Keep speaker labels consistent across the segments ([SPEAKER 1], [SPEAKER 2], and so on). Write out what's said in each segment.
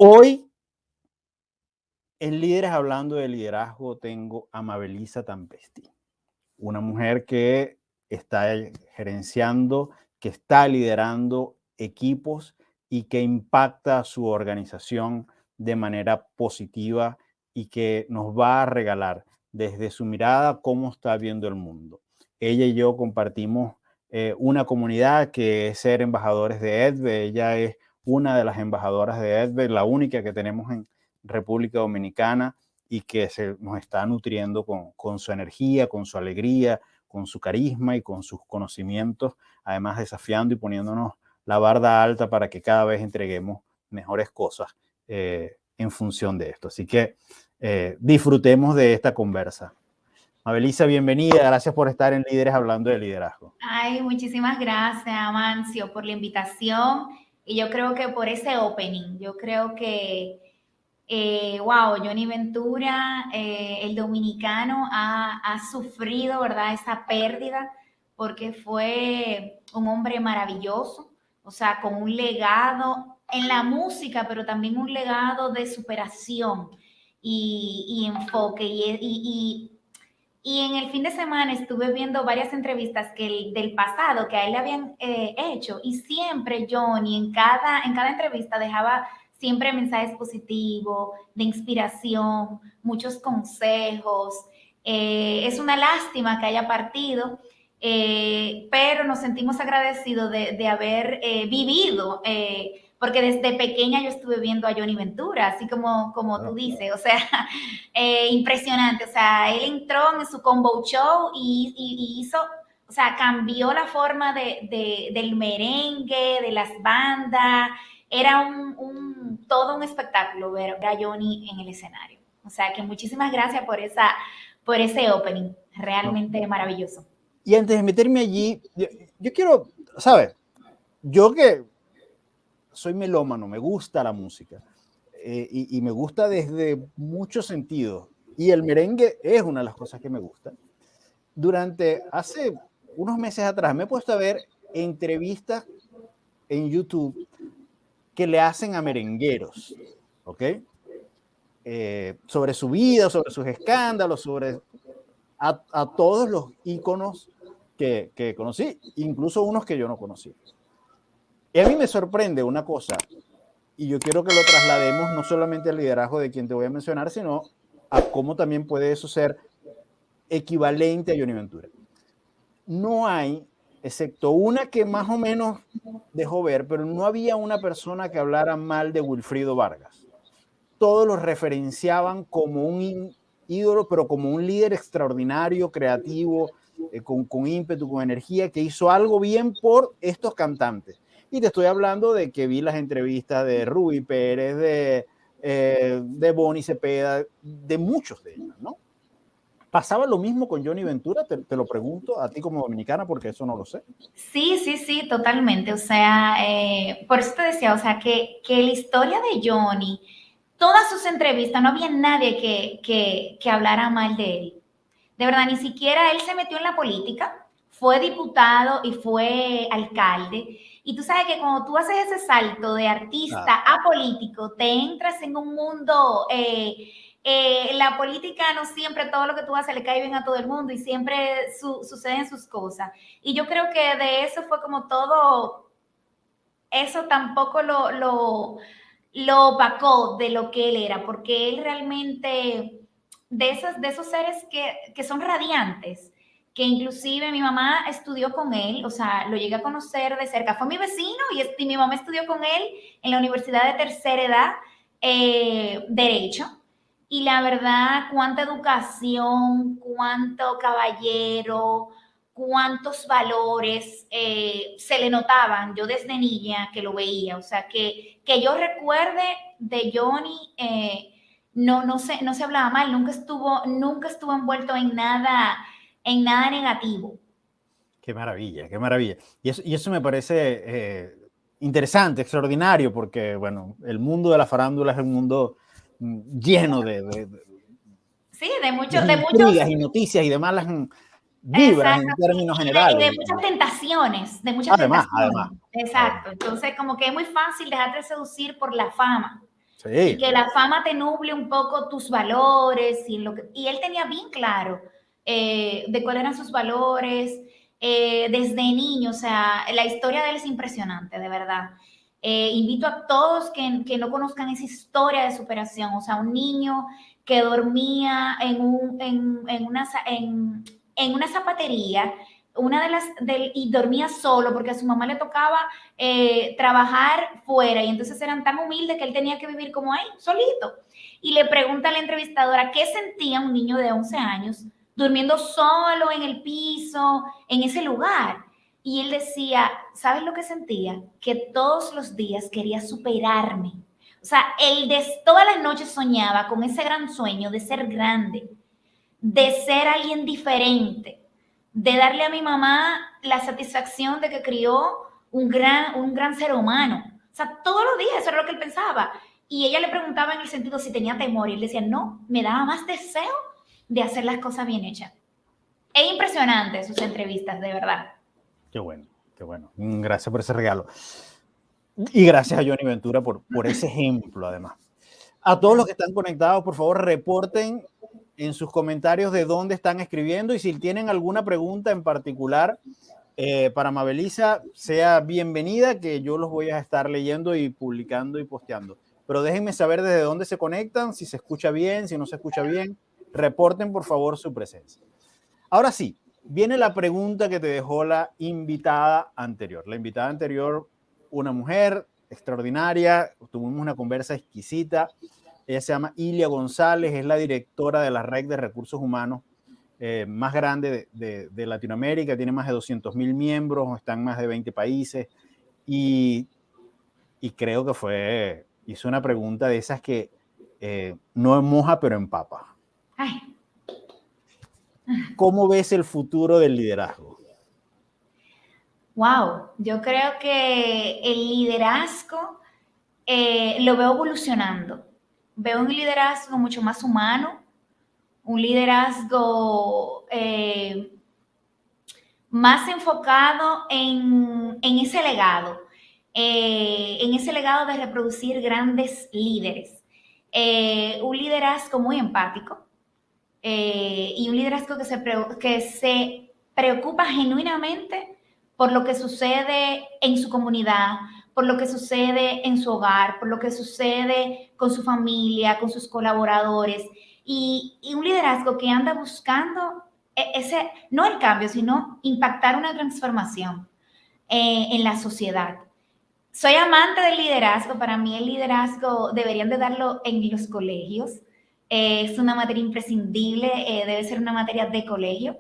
[SPEAKER 1] Hoy, en Líderes Hablando de Liderazgo, tengo a Mabelisa Tampesti, una mujer que está gerenciando, que está liderando equipos y que impacta a su organización de manera positiva y que nos va a regalar desde su mirada cómo está viendo el mundo. Ella y yo compartimos una comunidad que es ser embajadores de EDVE. Ella es una de las embajadoras de EDVE, la única que tenemos en República Dominicana y que nos está nutriendo con su energía, con su alegría, con su carisma y con sus conocimientos, además desafiando y poniéndonos la barda alta para que cada vez entreguemos mejores cosas en función de esto. Así que disfrutemos de esta conversa. Mabelisa, bienvenida. Gracias por estar en Líderes Hablando de Liderazgo.
[SPEAKER 2] Ay, muchísimas gracias, Amancio, por la invitación y yo creo que por ese opening. Yo creo que, wow, Johnny Ventura, el dominicano, ha sufrido, ¿verdad?, esa pérdida porque fue un hombre maravilloso, o sea, con un legado en la música, pero también un legado de superación y enfoque y en el fin de semana estuve viendo varias entrevistas del pasado que a él le habían hecho y siempre Johnny en cada entrevista dejaba siempre mensajes positivos, de inspiración, muchos consejos. Es una lástima que haya partido, pero nos sentimos agradecidos de haber vivido. Porque desde pequeña yo estuve viendo a Johnny Ventura, así como tú dices, o sea, impresionante, o sea, él entró en su combo show y hizo, o sea, cambió la forma del merengue, de las bandas, era todo un espectáculo ver a Johnny en el escenario. O sea, que muchísimas gracias por ese opening, realmente maravilloso.
[SPEAKER 1] Y antes de meterme allí, yo quiero, ¿sabes? Yo que soy melómano, me gusta la música y me gusta desde muchos sentidos. Y el merengue es una de las cosas que me gusta. Hace unos meses atrás me he puesto a ver entrevistas en YouTube que le hacen a merengueros, ¿ok? Sobre su vida, sobre sus escándalos, sobre a todos los íconos que conocí, incluso unos que yo no conocí. Y a mí me sorprende una cosa, y yo quiero que lo traslademos no solamente al liderazgo de quien te voy a mencionar, sino a cómo también puede eso ser equivalente a Johnny Ventura. No hay, excepto una que más o menos dejó ver, pero no había una persona que hablara mal de Wilfrido Vargas. Todos los referenciaban como un ídolo, pero como un líder extraordinario, creativo, con ímpetu, con energía, que hizo algo bien por estos cantantes. Y te estoy hablando de que vi las entrevistas de Rubí Pérez, de Bonnie Cepeda, de muchos de ellos, ¿no? ¿Pasaba lo mismo con Johnny Ventura? Te lo pregunto a ti como dominicana, porque eso no lo sé.
[SPEAKER 2] Sí, totalmente. O sea, por eso te decía, o sea, que la historia de Johnny, todas sus entrevistas, no había nadie que hablara mal de él. De verdad, ni siquiera él se metió en la política, fue diputado y fue alcalde. Y tú sabes que cuando tú haces ese salto de artista a político, te entras en un mundo, la política no siempre todo lo que tú haces le cae bien a todo el mundo y siempre suceden sus cosas. Y yo creo que de eso fue como todo, eso tampoco lo opacó de lo que él era, porque él realmente, de esos seres que son radiantes, que inclusive mi mamá estudió con él, o sea, lo llegué a conocer de cerca, fue mi vecino y mi mamá estudió con él en la Universidad de Tercera Edad, Derecho, y la verdad, cuánta educación, cuánto caballero, cuántos valores se le notaban yo desde niña que lo veía. O sea, que yo recuerde de Johnny, no se hablaba mal, nunca estuvo envuelto en nada negativo.
[SPEAKER 1] Qué maravilla, qué maravilla. Y eso me parece interesante, extraordinario, porque, bueno, el mundo de la farándula es un mundo lleno
[SPEAKER 2] Sí, de muchos,
[SPEAKER 1] de
[SPEAKER 2] de muchos,
[SPEAKER 1] intrigas y noticias y de malas vibras
[SPEAKER 2] exacto,
[SPEAKER 1] en
[SPEAKER 2] sí,
[SPEAKER 1] términos
[SPEAKER 2] y de
[SPEAKER 1] generales.
[SPEAKER 2] muchas tentaciones,
[SPEAKER 1] Además.
[SPEAKER 2] exacto. Entonces, como que es muy fácil dejarte seducir por la fama. y
[SPEAKER 1] Sí.
[SPEAKER 2] que la fama te nuble un poco tus valores y él tenía bien claro de cuáles eran sus valores desde niño. O sea, la historia de él es impresionante, de verdad. Invito a todos que no conozcan esa historia de superación. O sea, un niño que dormía en una zapatería, y dormía solo porque a su mamá le tocaba trabajar fuera, y entonces eran tan humildes que él tenía que vivir como ahí, solito. Y le pregunta a la entrevistadora qué sentía un niño de 11 años durmiendo solo en el piso, en ese lugar. Y él decía, ¿sabes lo que sentía? Que todos los días quería superarme. O sea, él todas las noches soñaba con ese gran sueño de ser grande, de ser alguien diferente, de darle a mi mamá la satisfacción de que crió un gran ser humano. O sea, todos los días eso era lo que él pensaba. Y ella le preguntaba en el sentido si tenía temor, y él decía, no, me daba más deseo de hacer las cosas bien hechas. Es impresionante sus entrevistas, de verdad.
[SPEAKER 1] Qué bueno, qué bueno. Gracias por ese regalo. Y gracias a Johnny Ventura por ese ejemplo, además. A todos los que están conectados, por favor, reporten en sus comentarios de dónde están escribiendo, y si tienen alguna pregunta en particular para Mabelisa, sea bienvenida, que yo los voy a estar leyendo y publicando y posteando. Pero déjenme saber desde dónde se conectan, si se escucha bien, si no se escucha bien. Reporten, por favor, su presencia. Ahora sí, viene la pregunta que te dejó la invitada anterior. La invitada anterior, una mujer extraordinaria, tuvimos una conversa exquisita. Ella se llama Ilia González, es la directora de la red de recursos humanos más grande de Latinoamérica, tiene más de 200,000 miembros, está en más de 20 países, y creo que hizo una pregunta de esas que no moja pero empapa.
[SPEAKER 2] Ay.
[SPEAKER 1] ¿Cómo ves el futuro del liderazgo?
[SPEAKER 2] Wow, yo creo que el liderazgo lo veo evolucionando. Veo un liderazgo mucho más humano, un liderazgo más enfocado en ese legado de reproducir grandes líderes. Un liderazgo muy empático y un liderazgo que se preocupa genuinamente por lo que sucede en su comunidad, por lo que sucede en su hogar, por lo que sucede con su familia, con sus colaboradores, y un liderazgo que anda buscando no el cambio, sino impactar una transformación en la sociedad. Soy amante del liderazgo. Para mí el liderazgo deberían de darlo en los colegios. Es una materia imprescindible, debe ser una materia de colegio,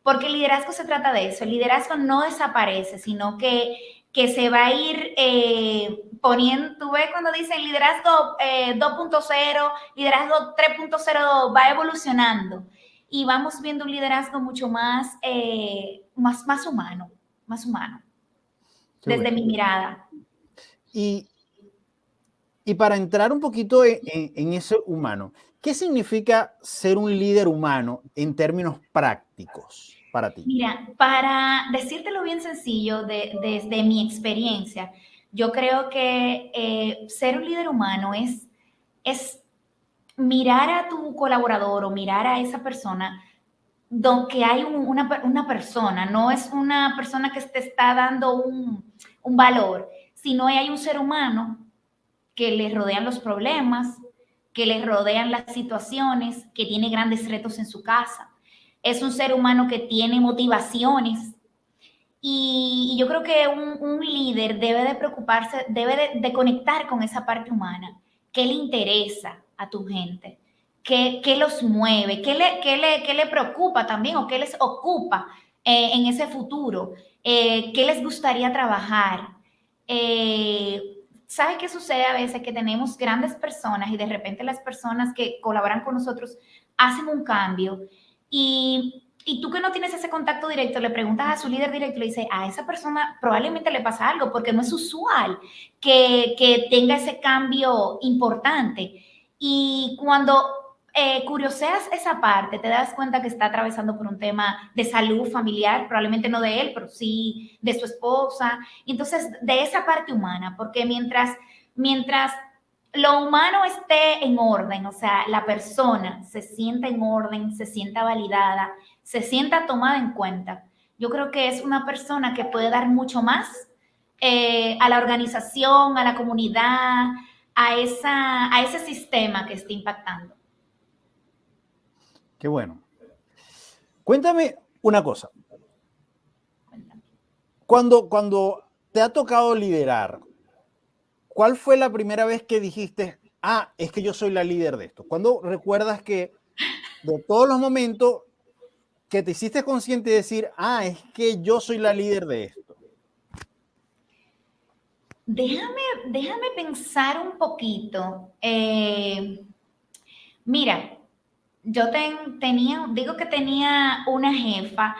[SPEAKER 2] porque el liderazgo se trata de eso. El liderazgo no desaparece, sino que se va a ir poniendo. Tú ves cuando dicen liderazgo 2.0, liderazgo 3.0 va evolucionando, y vamos viendo un liderazgo mucho más, más humano, más humano,
[SPEAKER 1] Qué
[SPEAKER 2] desde
[SPEAKER 1] bueno.
[SPEAKER 2] mi mirada.
[SPEAKER 1] Y para entrar un poquito en ese humano, ¿qué significa ser un líder humano en términos prácticos para ti?
[SPEAKER 2] Mira, para decírtelo bien sencillo, desde mi experiencia, yo creo que ser un líder humano es mirar a tu colaborador o mirar a esa persona, que hay una persona, no es una persona que te está dando un valor, sino hay un ser humano que le rodean los problemas, que le rodean las situaciones, que tiene grandes retos en su casa. Es un ser humano que tiene motivaciones, y yo creo que un líder debe de preocuparse, debe de conectar con esa parte humana. ¿Qué le interesa a tu gente? ¿Qué los mueve? ¿Qué le preocupa también, o qué les ocupa en ese futuro? ¿Qué les gustaría trabajar? Eh, ¿Sabes qué sucede a veces? Que tenemos grandes personas y de repente las personas que colaboran con nosotros hacen un cambio, y tú que no tienes ese contacto directo, le preguntas a su líder directo y le dices, a esa persona probablemente le pasa algo, porque no es usual que tenga ese cambio importante. Y cuando curioseas esa parte, te das cuenta que está atravesando por un tema de salud familiar, probablemente no de él, pero sí de su esposa. Y entonces, de esa parte humana, porque mientras lo humano esté en orden, o sea, la persona se sienta en orden, se sienta validada, se sienta tomada en cuenta. Yo creo que es una persona que puede dar mucho más a la organización, a la comunidad, a ese sistema que está impactando.
[SPEAKER 1] Qué bueno. Cuéntame una cosa.
[SPEAKER 2] Cuéntame.
[SPEAKER 1] Cuando te ha tocado liderar, ¿cuál fue la primera vez que dijiste, ah, es que yo soy la líder de esto? ¿Cuándo recuerdas que de todos los momentos que te hiciste consciente de decir, ah, es que yo soy la líder de esto?
[SPEAKER 2] Déjame pensar un poquito. Mira, yo digo que tenía una jefa,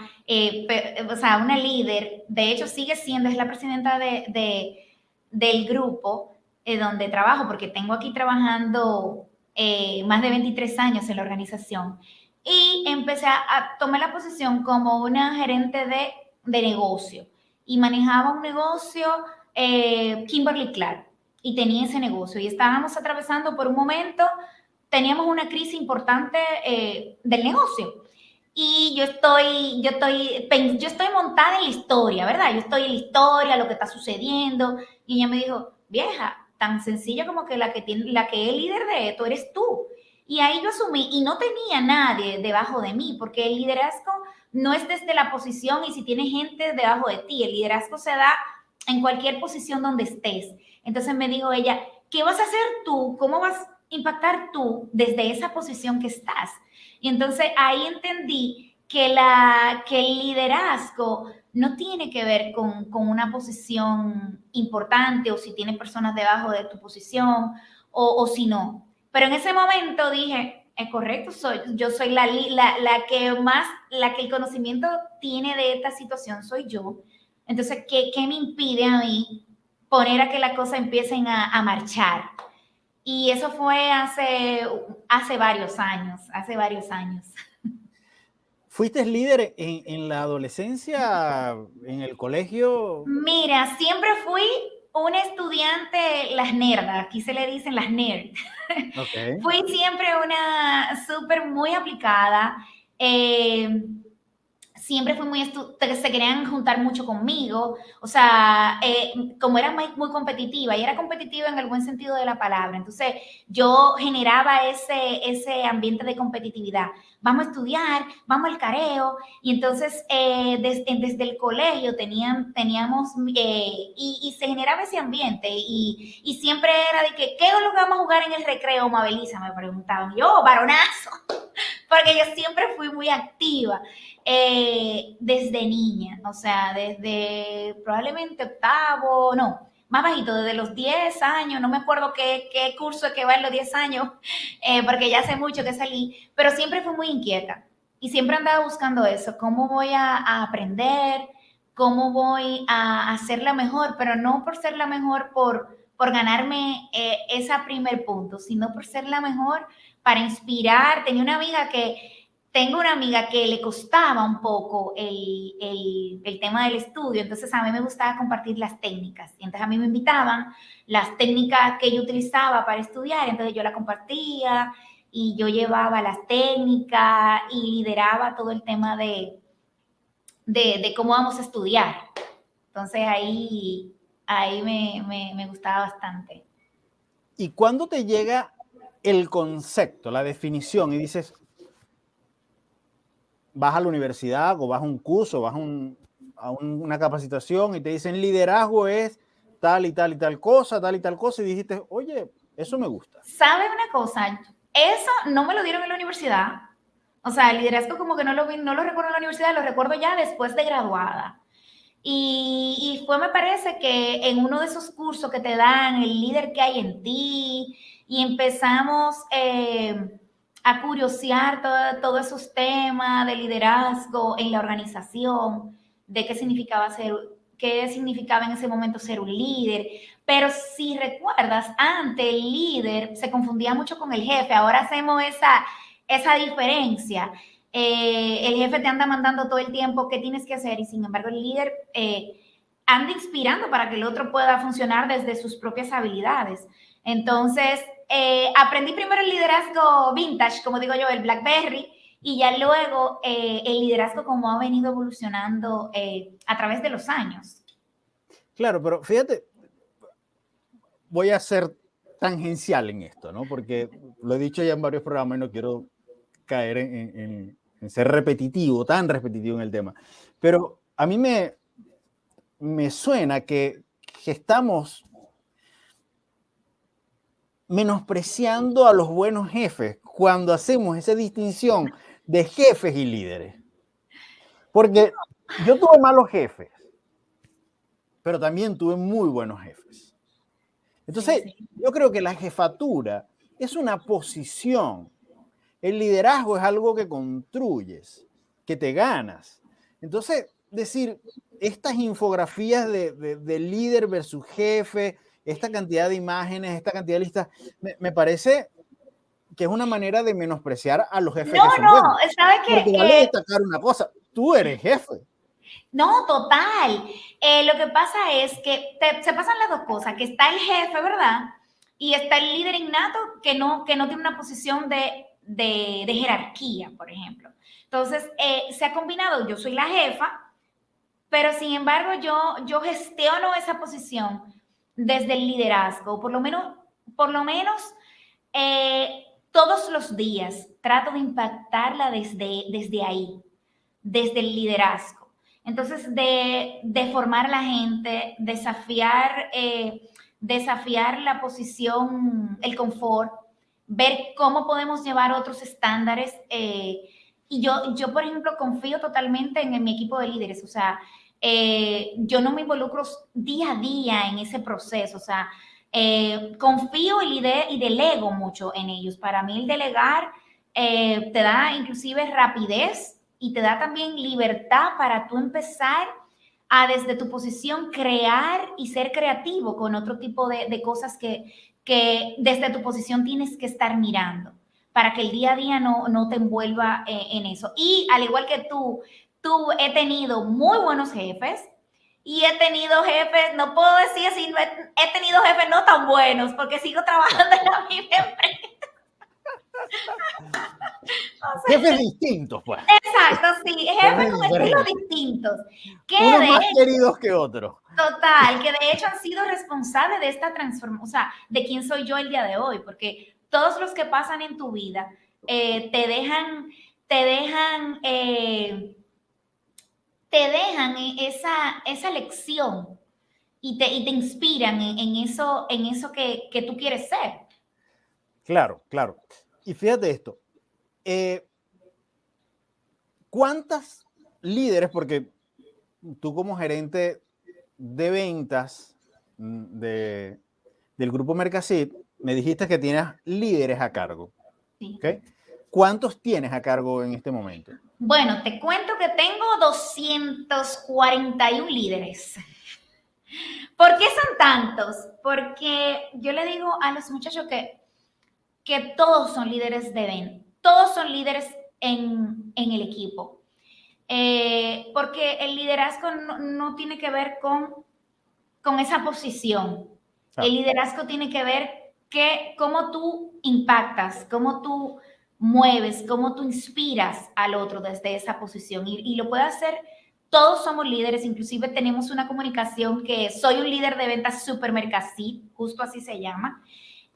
[SPEAKER 2] o sea, una líder, de hecho sigue siendo, es la presidenta del grupo donde trabajo, porque tengo aquí trabajando más de 23 años en la organización. Y empecé a tomar la posición como una gerente de negocio y manejaba un negocio, Kimberly Clark, y tenía ese negocio y estábamos atravesando por un momento, teníamos una crisis importante del negocio. Y yo estoy montada en la historia, ¿verdad? Yo estoy en la historia, lo que está sucediendo. Y ella me dijo, vieja, tan sencilla como que la que es líder de esto eres tú. Y ahí yo asumí, y no tenía nadie debajo de mí, porque el liderazgo no es desde la posición y si tienes gente debajo de ti, el liderazgo se da en cualquier posición donde estés. Entonces me dijo ella, ¿qué vas a hacer tú? ¿Cómo vas a impactar tú desde esa posición que estás? Y entonces ahí entendí que el liderazgo no tiene que ver con una posición importante o si tienes personas debajo de tu posición o si no. Pero en ese momento dije, es correcto, yo soy la que más, la que el conocimiento tiene de esta situación soy yo. Entonces, ¿qué me impide a mí poner a que las cosas empiecen a marchar? Y eso fue hace varios años, hace varios años.
[SPEAKER 1] ¿Fuiste líder en la adolescencia, en el colegio?
[SPEAKER 2] Mira, siempre fui una estudiante, las nerdas, aquí se le dicen las nerds.
[SPEAKER 1] Ok.
[SPEAKER 2] Fui siempre una súper muy aplicada. Eh, Siempre fui se querían juntar mucho conmigo, o sea, como era muy competitiva, y era competitiva en el buen sentido de la palabra, entonces yo generaba ese ambiente de competitividad. Vamos a estudiar, vamos al careo, y entonces desde el colegio teníamos, y se generaba ese ambiente, y siempre era de que, ¿qué es lo que vamos a jugar en el recreo, Mabelisa? Me preguntaban, yo, varonazo, porque yo siempre fui muy activa desde niña, o sea, desde probablemente octavo, no, más bajito, desde los 10 años, no me acuerdo qué curso es que va en los 10 años, porque ya hace mucho que salí, pero siempre fui muy inquieta y siempre andaba buscando eso, cómo voy a aprender, cómo voy a hacerla mejor, pero no por ser la mejor por ganarme ese primer punto, sino por ser la mejor para inspirar. Tengo una amiga que le costaba un poco el tema del estudio, entonces a mí me gustaba compartir las técnicas. Y entonces a mí me invitaban las técnicas que yo utilizaba para estudiar, entonces yo la compartía y yo llevaba las técnicas y lideraba todo el tema de cómo vamos a estudiar. Entonces ahí me gustaba bastante.
[SPEAKER 1] ¿Y cuándo te llega el concepto, la definición y dices, vas a la universidad o vas a un curso, vas a una capacitación y te dicen liderazgo es tal y tal y tal cosa, y dijiste, oye, eso me gusta?
[SPEAKER 2] ¿Sabe una cosa? Eso no me lo dieron en la universidad. O sea, el liderazgo como que no lo recuerdo en la universidad, lo recuerdo ya después de graduada. Y fue, me parece, que en uno de esos cursos que te dan, el líder que hay en ti, y empezamos a curiosear todos esos temas de liderazgo en la organización, de qué significaba en ese momento ser un líder. Pero si recuerdas, antes el líder se confundía mucho con el jefe, ahora hacemos esa diferencia. El jefe te anda mandando todo el tiempo qué tienes que hacer y sin embargo el líder anda inspirando para que el otro pueda funcionar desde sus propias habilidades. Entonces, aprendí primero el liderazgo vintage, como digo yo, el BlackBerry, y ya luego el liderazgo como ha venido evolucionando a través de los años.
[SPEAKER 1] Claro, pero fíjate, voy a ser tangencial en esto, ¿no? Porque lo he dicho ya en varios programas y no quiero caer en ser repetitivo, tan repetitivo en el tema. Pero a mí me suena que estamos menospreciando a los buenos jefes cuando hacemos esa distinción de jefes y líderes. Porque yo tuve malos jefes, pero también tuve muy buenos jefes.
[SPEAKER 2] Sí,
[SPEAKER 1] Entonces,
[SPEAKER 2] sí.
[SPEAKER 1] yo creo que la jefatura es una posición. El liderazgo es algo que construyes, que te ganas. Entonces, decir, estas infografías de líder versus jefe, esta cantidad de imágenes, esta cantidad de listas, me parece que es una manera de menospreciar a los jefes
[SPEAKER 2] No,
[SPEAKER 1] que son
[SPEAKER 2] no,
[SPEAKER 1] buenos.
[SPEAKER 2] ¿sabes
[SPEAKER 1] Porque vale destacar una cosa, tú eres jefe.
[SPEAKER 2] No, total. Lo que pasa es que se pasan las dos cosas, que está el jefe, ¿verdad? Y está el líder innato que no tiene una posición de jerarquía, por ejemplo. Entonces, se ha combinado, yo soy la jefa, pero sin embargo yo gestiono esa posición desde el liderazgo, por lo menos todos los días trato de impactarla desde ahí, desde el liderazgo. Entonces, de formar a la gente, desafiar la posición, el confort, ver cómo podemos llevar otros estándares. Y yo, por ejemplo, confío totalmente en mi equipo de líderes. O sea, yo no me involucro día a día en ese proceso. O sea, confío y delego mucho en ellos. Para mí el delegar te da inclusive rapidez y te da también libertad para tú empezar a desde tu posición crear y ser creativo con otro tipo de cosas que desde tu posición tienes que estar mirando para que el día a día no te envuelva en eso. Y al igual que tú he tenido muy buenos jefes y he tenido jefes, no puedo decir así, he tenido jefes no tan buenos porque sigo trabajando en la misma empresa. O sea,
[SPEAKER 1] Jefes distintos, pues.
[SPEAKER 2] exacto, sí, jefes
[SPEAKER 1] Jefes
[SPEAKER 2] con estilos
[SPEAKER 1] diferentes.
[SPEAKER 2] distintos, que
[SPEAKER 1] Unos
[SPEAKER 2] de
[SPEAKER 1] más queridos que otros.
[SPEAKER 2] total, que de hecho han sido responsables de esta transformación, o sea, de quién soy yo el día de hoy, porque todos los que pasan en tu vida te dejan, esa lección y te inspiran en eso que tú quieres ser.
[SPEAKER 1] Claro, claro. Y fíjate esto. ¿Cuántas líderes, porque tú como gerente de ventas del grupo Mercasit, me dijiste que tienes líderes a cargo,
[SPEAKER 2] Sí.
[SPEAKER 1] ¿ok? ¿Cuántos tienes a cargo en este momento?
[SPEAKER 2] Bueno, te cuento que tengo 241 líderes. ¿Por qué son tantos? Porque yo le digo a los muchachos que todos son líderes de venta, todos son líderes en el equipo. Porque el liderazgo no tiene que ver con esa posición. El
[SPEAKER 1] Claro.
[SPEAKER 2] liderazgo tiene que ver cómo tú impactas, cómo tú mueves, cómo tú inspiras al otro desde esa posición. Y lo puede hacer, todos somos líderes, inclusive tenemos una comunicación que soy un líder de ventas Supermercasit, justo así se llama.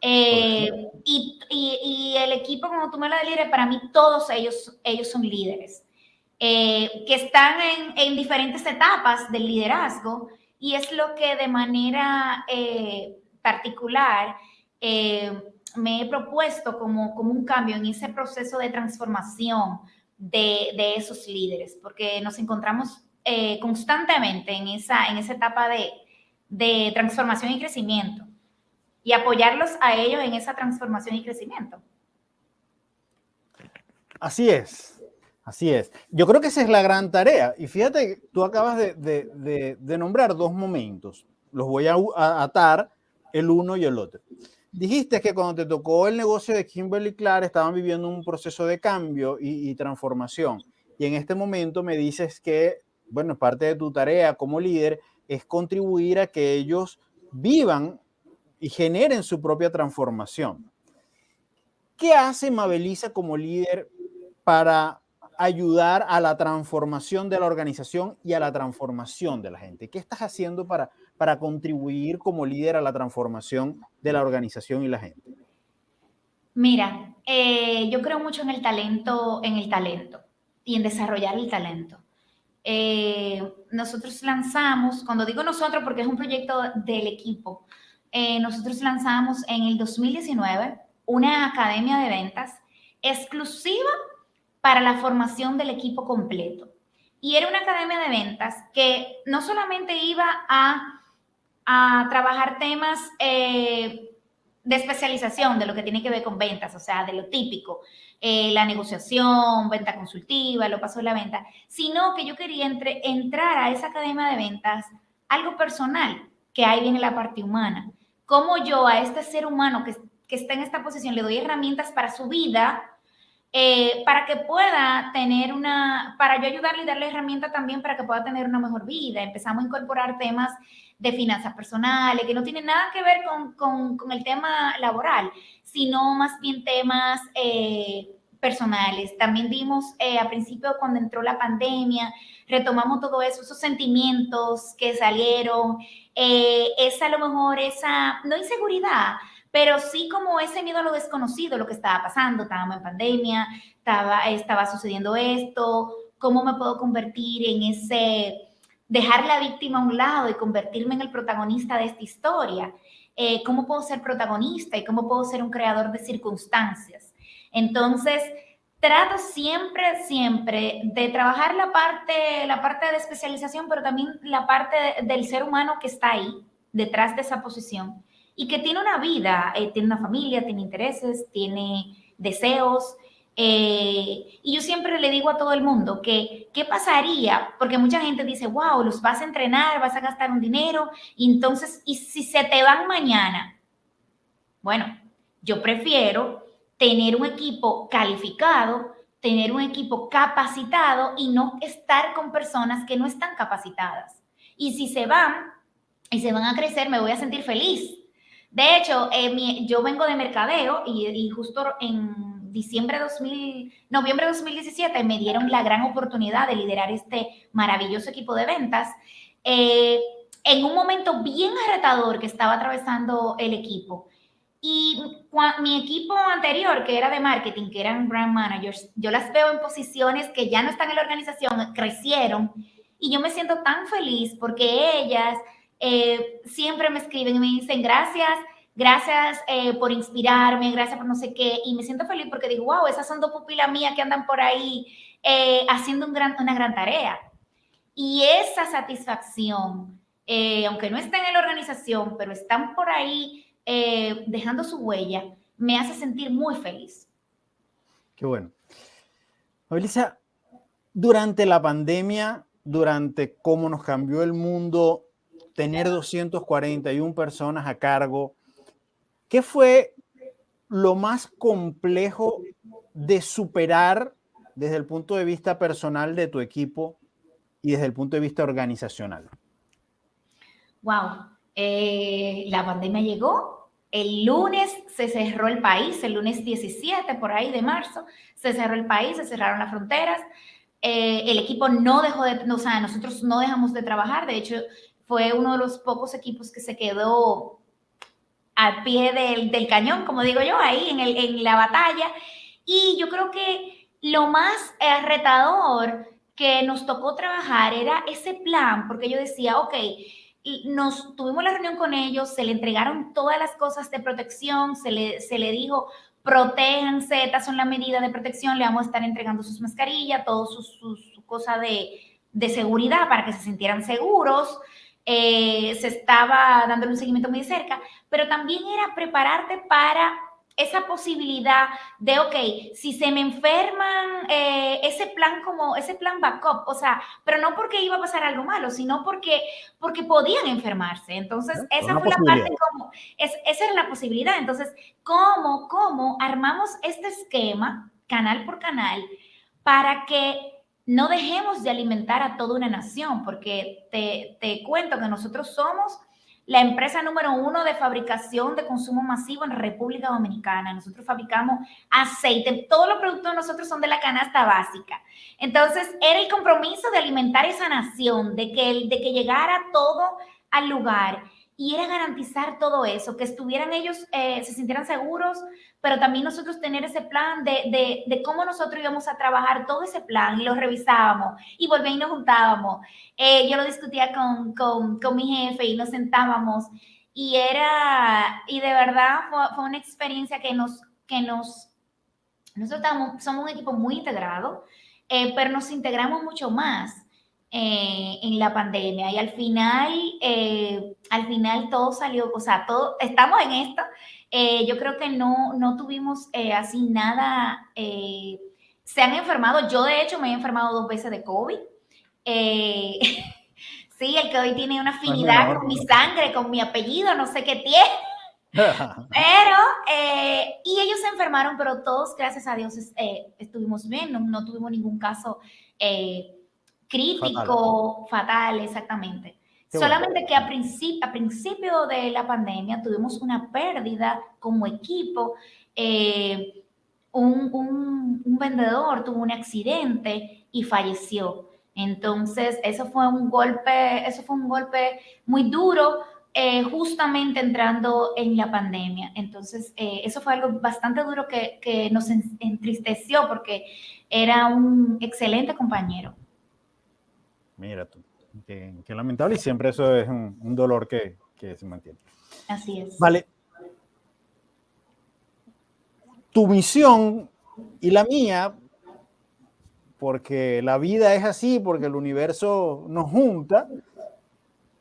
[SPEAKER 1] Correcto.
[SPEAKER 2] Y el equipo, como tú me lo líderes, para mí todos ellos son líderes, que están en diferentes etapas del liderazgo y es lo que de manera particular me he propuesto como un cambio en ese proceso de transformación de esos líderes, porque nos encontramos constantemente en esa etapa de transformación y crecimiento y apoyarlos a ellos en esa transformación y crecimiento.
[SPEAKER 1] Así es, así es. Yo creo que esa es la gran tarea. Y fíjate, tú acabas de nombrar dos momentos. Los voy a atar el uno y el otro. Dijiste que cuando te tocó el negocio de Kimberly Clark estaban viviendo un proceso de cambio y transformación. Y en este momento me dices que, bueno, parte de tu tarea como líder es contribuir a que ellos vivan y generen su propia transformación. ¿Qué hace Mabelisa como líder para ayudar a la transformación de la organización y a la transformación de la gente? ¿Qué estás haciendo para contribuir como líder a la transformación de la organización y la gente?
[SPEAKER 2] Mira, yo creo mucho en el talento y en desarrollar el talento. Nosotros lanzamos, cuando digo nosotros porque es un proyecto del equipo, nosotros lanzamos en el 2019 una academia de ventas exclusiva para la formación del equipo completo. Y era una academia de ventas que no solamente iba a trabajar temas de especialización, de lo que tiene que ver con ventas, o sea, de lo típico, la negociación, venta consultiva, lo paso de la venta, sino que yo quería entrar a esa academia de ventas algo personal, que ahí viene la parte humana. Cómo yo a este ser humano que está en esta posición le doy herramientas para su vida, para que pueda tener para yo ayudarle y darle herramientas también para que pueda tener una mejor vida. Empezamos a incorporar temas de finanzas personales que no tienen nada que ver con el tema laboral, sino más bien temas personales. También dimos al principio cuando entró la pandemia, retomamos todo eso, esos sentimientos que salieron, esa a lo mejor, esa, no inseguridad, pero sí como ese miedo a lo desconocido, lo que estaba pasando, estábamos en pandemia, estaba sucediendo esto, cómo me puedo convertir en ese, dejar la víctima a un lado y convertirme en el protagonista de esta historia, cómo puedo ser protagonista y cómo puedo ser un creador de circunstancias. Entonces, trato siempre, siempre de trabajar la parte de especialización, pero también la parte del ser humano que está ahí, detrás de esa posición, y que tiene una vida, tiene una familia, tiene intereses, tiene deseos. Y yo siempre le digo a todo el mundo que qué pasaría, porque mucha gente dice, wow, los vas a entrenar, vas a gastar un dinero, y entonces, ¿y si se te van mañana? Bueno, yo prefiero tener un equipo calificado, tener un equipo capacitado y no estar con personas que no están capacitadas. Y si se van y se van a crecer, me voy a sentir feliz. De hecho, yo vengo de mercadeo y justo en noviembre de 2017 me dieron la gran oportunidad de liderar este maravilloso equipo de ventas en un momento bien retador que estaba atravesando el equipo. Y mi equipo anterior, que era de marketing, que eran brand managers, yo las veo en posiciones que ya no están en la organización, crecieron, y yo me siento tan feliz porque ellas siempre me escriben y me dicen gracias por inspirarme, gracias por no sé qué, y me siento feliz porque digo, wow, esas son dos pupilas mías que andan por ahí haciendo una gran tarea. Y esa satisfacción, aunque no estén en la organización, pero están por ahí dejando su huella, me hace sentir muy feliz.
[SPEAKER 1] Qué bueno. Melissa, durante la pandemia, durante cómo nos cambió el mundo, tener 241 personas a cargo, ¿qué fue lo más complejo de superar desde el punto de vista personal de tu equipo y desde el punto de vista organizacional?
[SPEAKER 2] Wow, la pandemia llegó, el lunes se cerró el país, el lunes 17 por ahí de marzo, se cerró el país, se cerraron las fronteras, el equipo no dejó de, o sea, nosotros no dejamos de trabajar, de hecho fue uno de los pocos equipos que se quedó al pie del cañón, como digo yo, ahí en la batalla. Y yo creo que lo más retador que nos tocó trabajar era ese plan, porque yo decía, ok, tuvimos la reunión con ellos, se le entregaron todas las cosas de protección, se le dijo, protéjanse, estas son las medidas de protección, le vamos a estar entregando sus mascarillas, todas sus cosas de seguridad para que se sintieran seguros. Se estaba dándole un seguimiento muy de cerca, pero también era prepararte para esa posibilidad de, ok, si se me enferman, ese plan backup, o sea, pero no porque iba a pasar algo malo, sino porque podían enfermarse. Entonces, esa
[SPEAKER 1] Una
[SPEAKER 2] fue la parte
[SPEAKER 1] posibilidad.
[SPEAKER 2] esa era la posibilidad. Entonces, ¿cómo armamos este esquema, canal por canal, para que no dejemos de alimentar a toda una nación? Porque te cuento que nosotros somos la empresa número 1 de fabricación de consumo masivo en República Dominicana. Nosotros fabricamos aceite. Todos los productos de nosotros son de la canasta básica. Entonces, era el compromiso de alimentar esa nación, de que llegara todo al lugar. Y era garantizar todo eso, que estuvieran ellos, se sintieran seguros, pero también nosotros tener ese plan de cómo nosotros íbamos a trabajar todo ese plan y lo revisábamos y volvíamos y nos juntábamos. Yo lo discutía con mi jefe y nos sentábamos y de verdad fue una experiencia nosotros somos un equipo muy integrado, pero nos integramos mucho más en la pandemia y al final todo salió, o sea, estamos en esto. Yo creo que no tuvimos así nada, se han enfermado, yo de hecho me he enfermado 2 veces de COVID. Eh, sí, el que hoy tiene una afinidad con mi sangre, con mi apellido, no sé qué tiene. Pero, y ellos se enfermaron, pero todos, gracias a Dios, estuvimos bien, no tuvimos ningún caso crítico, fatal, exactamente. Qué solamente bueno. Que a principio de la pandemia tuvimos una pérdida como equipo. Un vendedor tuvo un accidente y falleció. Entonces, eso fue un golpe muy duro, justamente entrando en la pandemia. Entonces, eso fue algo bastante duro que nos entristeció porque era un excelente compañero.
[SPEAKER 1] Mira tú, qué lamentable, y siempre eso es un dolor que se mantiene.
[SPEAKER 2] Así es.
[SPEAKER 1] Vale. Tu misión y la mía, porque la vida es así, porque el universo nos junta,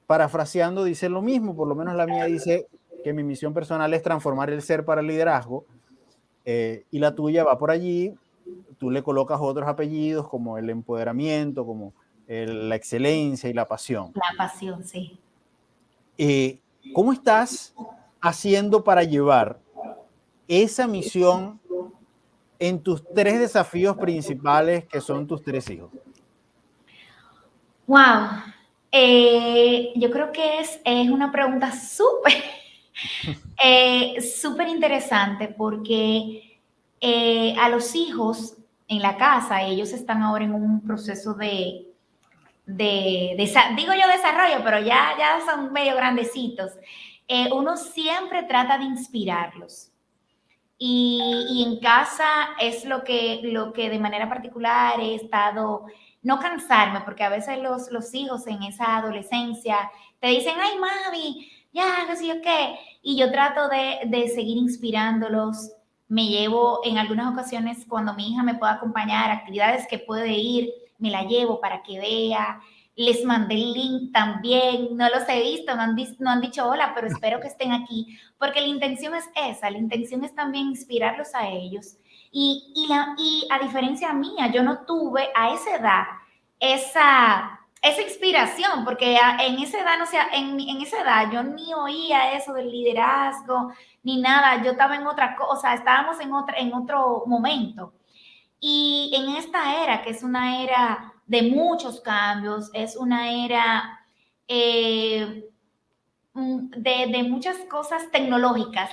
[SPEAKER 1] parafraseando, dice lo mismo. Por lo menos la mía dice que mi misión personal es transformar el ser para el liderazgo, y la tuya va por allí. Tú le colocas otros apellidos como el empoderamiento, como la excelencia y la pasión.
[SPEAKER 2] La pasión, sí.
[SPEAKER 1] ¿Cómo estás haciendo para llevar esa misión en tus 3 desafíos principales, que son tus 3 hijos?
[SPEAKER 2] Wow. Yo creo que es una pregunta súper interesante porque a los hijos en la casa, ellos están ahora en un proceso digo yo desarrollo, pero ya son medio grandecitos. Uno siempre trata de inspirarlos. Y en casa es lo que de manera particular he estado, no cansarme, porque a veces los hijos en esa adolescencia te dicen, ay mami, ya, no sé yo qué, y yo trato de seguir inspirándolos. Me llevo en algunas ocasiones, cuando mi hija me puede acompañar a actividades que puede ir, me la llevo para que vea. Les mandé el link también, no los he visto, no han dicho hola, pero espero que estén aquí, porque la intención es esa, la intención es también inspirarlos a ellos. Y a diferencia mía, yo no tuve a esa edad esa inspiración, porque en esa edad, no sé, en esa edad yo ni oía eso del liderazgo, ni nada, yo estaba en otra cosa, estábamos en otro momento. Y en esta era, que es una era de muchos cambios, es una era de muchas cosas tecnológicas,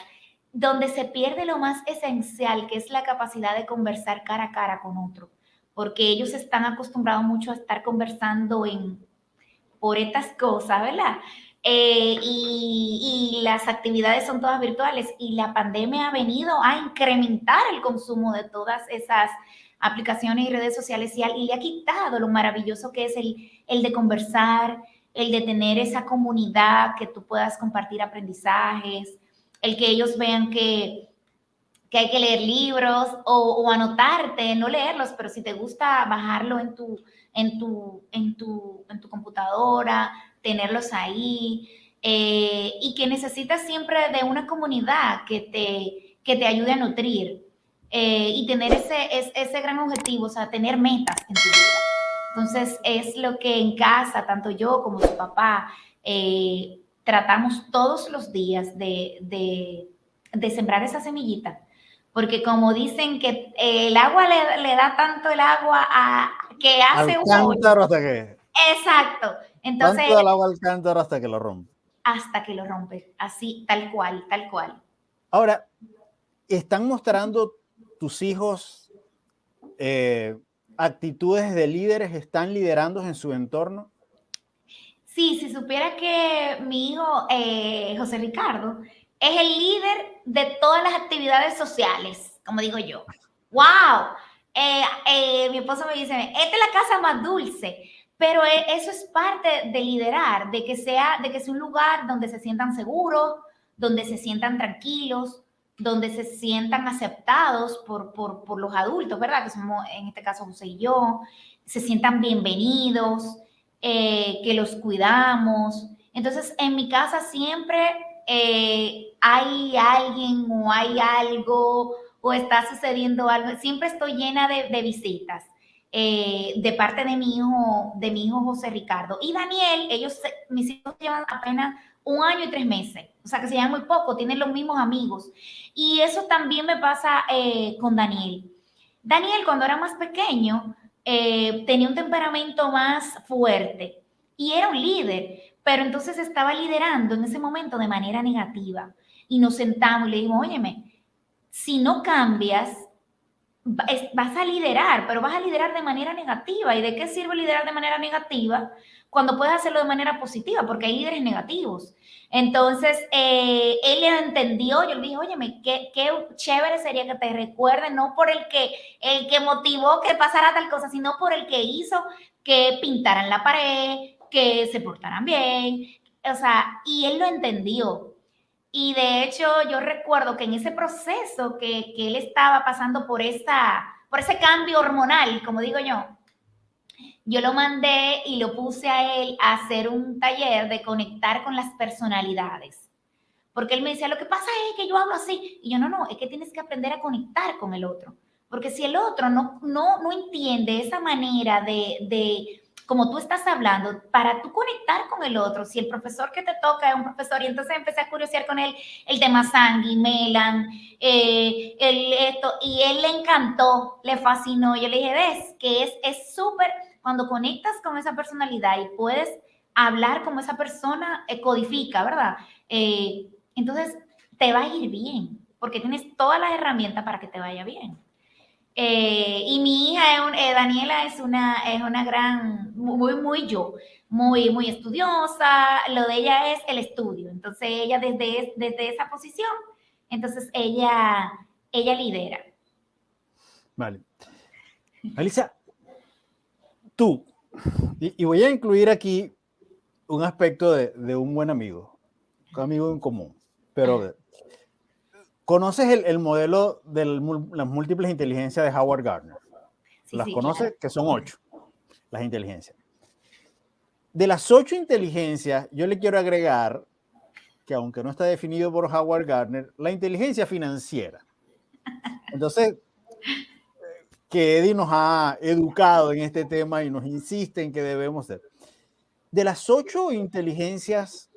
[SPEAKER 2] donde se pierde lo más esencial, que es la capacidad de conversar cara a cara con otro, porque ellos están acostumbrados mucho a estar conversando por estas cosas, ¿verdad? Y las actividades son todas virtuales, y la pandemia ha venido a incrementar el consumo de todas esas aplicaciones y redes sociales, y le ha quitado lo maravilloso que es el de conversar, el de tener esa comunidad que tú puedas compartir aprendizajes, el que ellos vean que hay que leer libros o anotarte, no leerlos, pero si te gusta bajarlo en tu computadora, tenerlos ahí, y que necesitas siempre de una comunidad que te ayude a nutrir, y tener ese gran objetivo, o sea, tener metas en tu vida. Entonces, es lo que en casa, tanto yo como tu papá, tratamos todos los días de sembrar esa semillita. Porque como dicen que el agua le da tanto el agua que hace
[SPEAKER 1] al cántaro hasta que...
[SPEAKER 2] Exacto. Entonces,
[SPEAKER 1] tanto del agua al cántaro hasta que lo rompe.
[SPEAKER 2] hasta que lo rompes, así, tal cual, tal cual.
[SPEAKER 1] Ahora, ¿están mostrando tus hijos actitudes de líderes? ¿Están liderando en su entorno?
[SPEAKER 2] Sí, si supiera que mi hijo José Ricardo es el líder de todas las actividades sociales, como digo yo. ¡Wow! Mi esposo me dice, esta es la casa más dulce, pero eso es parte de liderar, de que sea un lugar donde se sientan seguros, donde se sientan tranquilos, donde se sientan aceptados por los adultos, ¿verdad? Que somos, en este caso, José y yo, se sientan bienvenidos, que los cuidamos. Entonces, en mi casa siempre hay alguien o hay algo o está sucediendo algo. Siempre estoy llena de visitas de parte de mi hijo José Ricardo. Y Daniel, mis hijos llevan apenas 1 año y 3 meses. O sea, que se llevan muy poco, tienen los mismos amigos. Y eso también me pasa con Daniel. Daniel, cuando era más pequeño, tenía un temperamento más fuerte y era un líder, pero entonces estaba liderando en ese momento de manera negativa. Y nos sentamos y le dijimos, óyeme, si no cambias, vas a liderar, pero vas a liderar de manera negativa. ¿Y de qué sirve liderar de manera negativa cuando puedes hacerlo de manera positiva? Porque hay líderes negativos. Entonces, él lo entendió. Yo le dije, óyeme, qué chévere sería que te recuerden, no por el que motivó que pasara tal cosa, sino por el que hizo que pintaran la pared, que se portaran bien. O sea, y él lo entendió. Y de hecho, yo recuerdo que en ese proceso que él estaba pasando por ese cambio hormonal, como digo yo lo mandé y lo puse a él a hacer un taller de conectar con las personalidades. Porque él me decía, lo que pasa es que yo hablo así. Y yo, no, es que tienes que aprender a conectar con el otro. Porque si el otro no entiende esa manera de como tú estás hablando, para tú conectar con el otro, si el profesor que te toca es un profesor, y entonces empecé a curiosear con él el tema Sangui, Melan, y él le encantó, le fascinó. Yo le dije, ves, que es súper, cuando conectas con esa personalidad y puedes hablar como esa persona, codifica, ¿verdad? Entonces te va a ir bien, porque tienes todas las herramientas para que te vaya bien. Y mi hija, Daniela, es una gran, muy yo, muy estudiosa. Lo de ella es el estudio. Entonces ella desde esa posición, entonces ella lidera.
[SPEAKER 1] Vale. Alicia, tú, y voy a incluir aquí un aspecto de un buen amigo, un amigo en común, pero ¿conoces el modelo de las múltiples inteligencias de Howard Gardner?
[SPEAKER 2] Sí,
[SPEAKER 1] ¿Las
[SPEAKER 2] sí,
[SPEAKER 1] conoces?
[SPEAKER 2] claro.
[SPEAKER 1] Que son 8, las inteligencias. De las 8 inteligencias, yo le quiero agregar que, aunque no está definido por Howard Gardner, la inteligencia financiera. Entonces, que Eddie nos ha educado en este tema y nos insiste en que debemos ser. De las 8 inteligencias,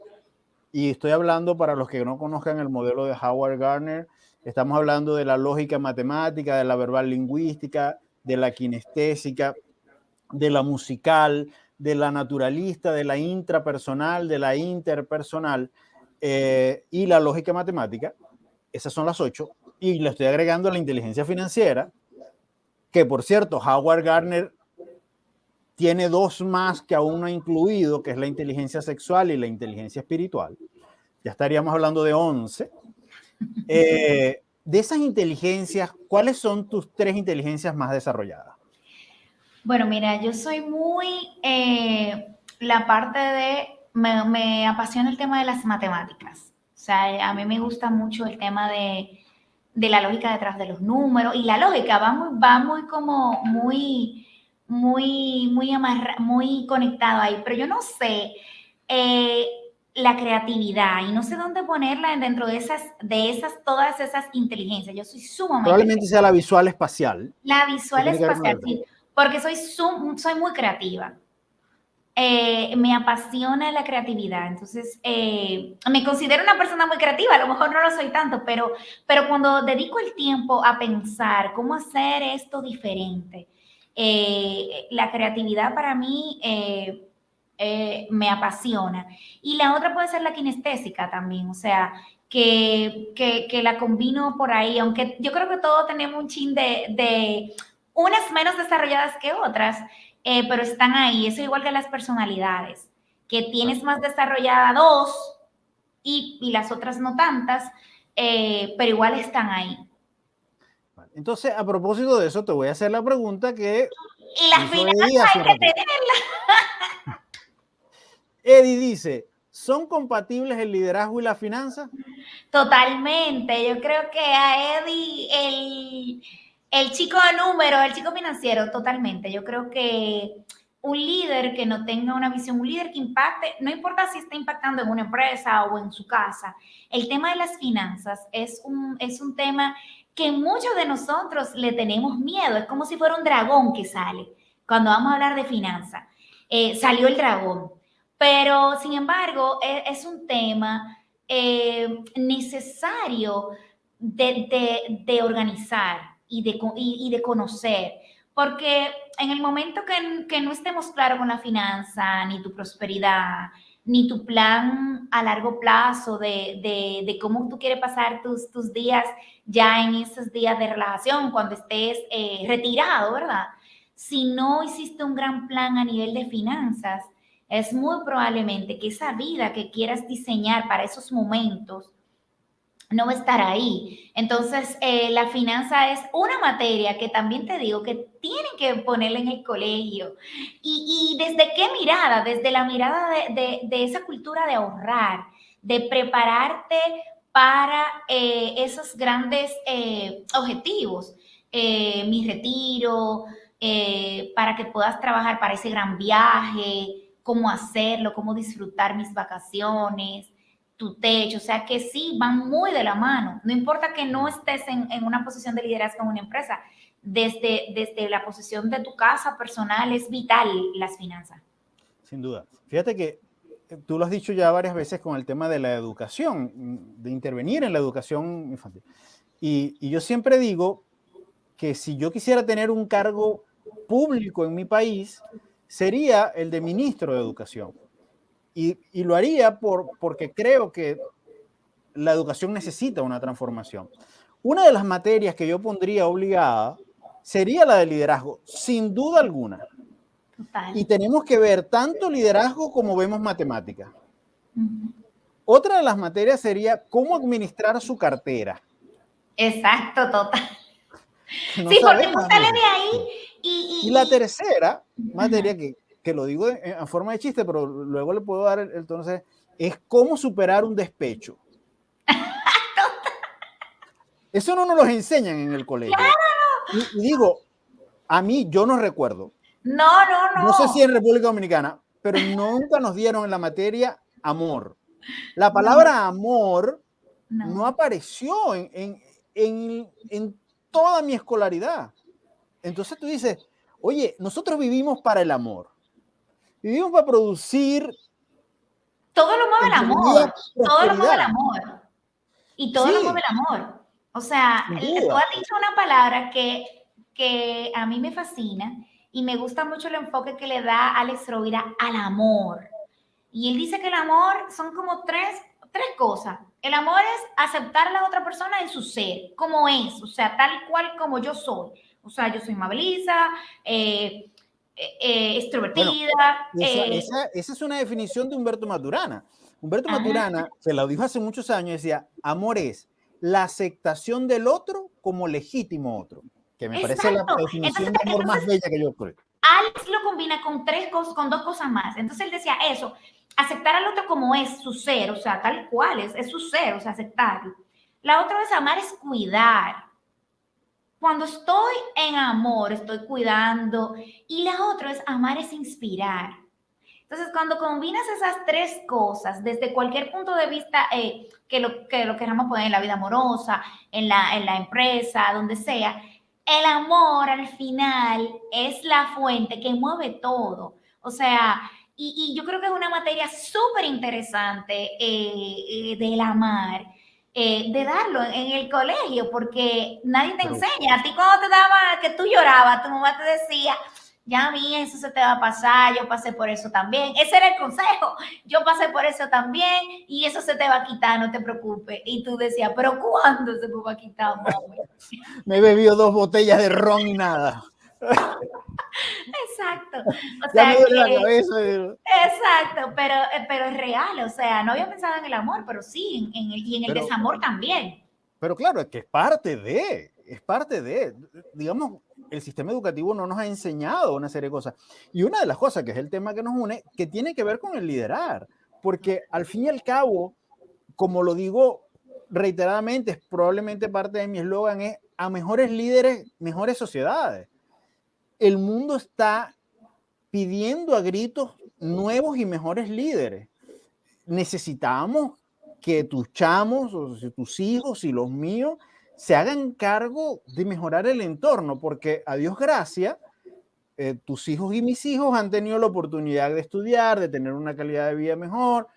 [SPEAKER 1] y estoy hablando para los que no conozcan el modelo de Howard Gardner, estamos hablando de la lógica matemática, de la verbal lingüística, de la kinestésica, de la musical, de la naturalista, de la intrapersonal, de la interpersonal y la lógica matemática. Esas son las 8. Y le estoy agregando la inteligencia financiera, que por cierto, Howard Gardner tiene 2 más que aún no ha incluido, que es la inteligencia sexual y la inteligencia espiritual. Ya estaríamos hablando de 11. De esas inteligencias, ¿cuáles son tus 3 inteligencias más desarrolladas?
[SPEAKER 2] Bueno, mira, yo soy muy la parte de, me apasiona el tema de las matemáticas. O sea, a mí me gusta mucho el tema de la lógica detrás de los números, y la lógica va muy como muy conectado ahí, pero yo no sé eh, la creatividad y no sé dónde ponerla dentro de todas esas inteligencias. Yo soy sumamente
[SPEAKER 1] Probablemente sea
[SPEAKER 2] creativa.
[SPEAKER 1] la visual espacial,
[SPEAKER 2] La
[SPEAKER 1] que
[SPEAKER 2] visual
[SPEAKER 1] tiene que ver con
[SPEAKER 2] espacial,
[SPEAKER 1] el...
[SPEAKER 2] sí, porque soy muy creativa. Me apasiona la creatividad, entonces me considero una persona muy creativa, a lo mejor no lo soy tanto, pero cuando dedico el tiempo a pensar cómo hacer esto diferente, la creatividad para mí me apasiona. Y la otra puede ser la kinestésica también, o sea, que la combino por ahí, aunque yo creo que todos tenemos un chin de unas menos desarrolladas que otras, pero están ahí. Eso igual que las personalidades, que tienes más desarrollada dos y las otras no tantas, pero igual están ahí.
[SPEAKER 1] Entonces, a propósito de eso, te voy a hacer la pregunta que
[SPEAKER 2] Y la
[SPEAKER 1] hizo
[SPEAKER 2] finanza
[SPEAKER 1] Eddie hace
[SPEAKER 2] hay
[SPEAKER 1] un
[SPEAKER 2] que
[SPEAKER 1] ratito.
[SPEAKER 2] tenerla.
[SPEAKER 1] Eddie dice, ¿son compatibles el liderazgo y la finanza?
[SPEAKER 2] Totalmente. Yo creo que a Eddie, el chico de números, el chico financiero, totalmente. Yo creo que un líder que no tenga una visión, un líder que impacte, no importa si está impactando en una empresa o en su casa, el tema de las finanzas es un tema que muchos de nosotros le tenemos miedo. Es como si fuera un dragón que sale cuando vamos a hablar de finanzas. Salió el dragón. Pero, sin embargo, es un tema necesario de organizar y de conocer. Porque en el momento que no estemos claros con la finanza, ni tu prosperidad, ni tu plan a largo plazo de cómo tú quieres pasar tus días ya en esos días de relajación, cuando estés retirado, ¿verdad? Si no hiciste un gran plan a nivel de finanzas, es muy probablemente que esa vida que quieras diseñar para esos momentos no va a estar ahí. Entonces, la finanza es una materia que también te digo que tienen que ponerla en el colegio. Y desde qué mirada? Desde la mirada de esa cultura de ahorrar, de prepararte para esos grandes objetivos. Mi retiro, para que puedas trabajar para ese gran viaje, cómo hacerlo, cómo disfrutar mis vacaciones, tu techo, o sea que sí, van muy de la mano. No importa que no estés en una posición de liderazgo en una empresa, desde la posición de tu casa personal es vital las finanzas.
[SPEAKER 1] Sin duda. Fíjate que tú lo has dicho ya varias veces con el tema de la educación, de intervenir en la educación infantil. Y yo siempre digo que si yo quisiera tener un cargo público en mi país, sería el de ministro de educación. Y lo haría porque creo que la educación necesita una transformación. Una de las materias que yo pondría obligada sería la de liderazgo, sin duda alguna.
[SPEAKER 2] Total.
[SPEAKER 1] Y tenemos que ver tanto liderazgo como vemos matemática.
[SPEAKER 2] Uh-huh.
[SPEAKER 1] Otra de las materias sería cómo administrar su cartera.
[SPEAKER 2] Exacto, total.
[SPEAKER 1] Que no
[SPEAKER 2] Sí, porque tú
[SPEAKER 1] sabemos
[SPEAKER 2] sales
[SPEAKER 1] administrar.
[SPEAKER 2] de ahí
[SPEAKER 1] Y la
[SPEAKER 2] y...
[SPEAKER 1] tercera
[SPEAKER 2] Ajá.
[SPEAKER 1] materia, que lo digo en forma de chiste, pero luego le puedo dar entonces, es cómo superar un despecho. Eso no nos lo enseñan en el colegio.
[SPEAKER 2] Claro.
[SPEAKER 1] Y digo, a mí yo no recuerdo,
[SPEAKER 2] No, no,
[SPEAKER 1] no sé si
[SPEAKER 2] no.
[SPEAKER 1] en República Dominicana, pero nunca nos dieron en la materia amor. La
[SPEAKER 2] No,
[SPEAKER 1] palabra amor no
[SPEAKER 2] no.
[SPEAKER 1] apareció en toda mi escolaridad. Entonces tú dices, oye, nosotros vivimos para el amor, vivimos para producir,
[SPEAKER 2] Todo lo mueve el
[SPEAKER 1] entre comillas,
[SPEAKER 2] amor. Todo lo mueve el
[SPEAKER 1] prosperidad.
[SPEAKER 2] amor. Y todo lo mueve
[SPEAKER 1] Sí,
[SPEAKER 2] el amor. O sea,
[SPEAKER 1] sin
[SPEAKER 2] tú
[SPEAKER 1] duda.
[SPEAKER 2] has dicho una palabra que a mí me fascina y me gusta mucho el enfoque que le da Alex Rovira al amor. Y él dice que el amor son como tres cosas. El amor es aceptar a la otra persona en su ser, como es, o sea, tal cual como yo soy. O sea, yo soy amabiliza,
[SPEAKER 1] Bueno,
[SPEAKER 2] extrovertida.
[SPEAKER 1] esa es una definición de Humberto Maturana. Humberto
[SPEAKER 2] Ajá,
[SPEAKER 1] Maturana, se la dijo hace muchos años, decía, amor es la aceptación del otro como legítimo otro, que me parece la
[SPEAKER 2] exacto.
[SPEAKER 1] definición de amor más bella que yo creo.
[SPEAKER 2] Alex lo combina con tres cosas, con dos cosas más. Entonces él decía eso, aceptar al otro como es su ser, o sea, tal cual es su ser, o sea, aceptarlo. La otra es amar, es cuidar. Cuando estoy en amor, estoy cuidando. Y la otra es amar, es inspirar. Entonces, cuando combinas esas tres cosas, desde cualquier punto de vista que lo queramos poner en la vida amorosa, en la empresa, donde sea, el amor al final es la fuente que mueve todo. O sea, y yo creo que es una materia súper interesante del amar, de darlo en el colegio, porque nadie te
[SPEAKER 1] Pero
[SPEAKER 2] enseña. A ti cuando te daba que tú llorabas, tu mamá te decía, ya a mí eso se te va a pasar, yo pasé por eso también. Ese era el consejo, yo pasé por eso también y eso se te va a quitar, no te preocupes. Y tú decías, pero ¿cuándo se me va a quitar, mami?
[SPEAKER 1] Me he bebido 2 botellas de ron y nada.
[SPEAKER 2] Exacto. O
[SPEAKER 1] Ya me
[SPEAKER 2] sea
[SPEAKER 1] duele la
[SPEAKER 2] que,
[SPEAKER 1] cabeza.
[SPEAKER 2] exacto, pero es real. O sea, no había pensado en el amor, pero sí, y en el
[SPEAKER 1] Pero,
[SPEAKER 2] desamor también.
[SPEAKER 1] pero claro, es que es parte de, digamos, el sistema educativo no nos ha enseñado una serie de cosas. Y una de las cosas, que es el tema que nos une, que tiene que ver con el liderar. Porque al fin y al cabo, como lo digo reiteradamente, es probablemente parte de mi eslogan, es a mejores líderes, mejores sociedades. El mundo está pidiendo a gritos nuevos y mejores líderes. Necesitamos que tus chamos, o sea, tus hijos y los míos, se hagan cargo de mejorar el entorno, porque a Dios gracias, tus hijos y mis hijos han tenido la oportunidad de estudiar, de tener una calidad de vida mejor,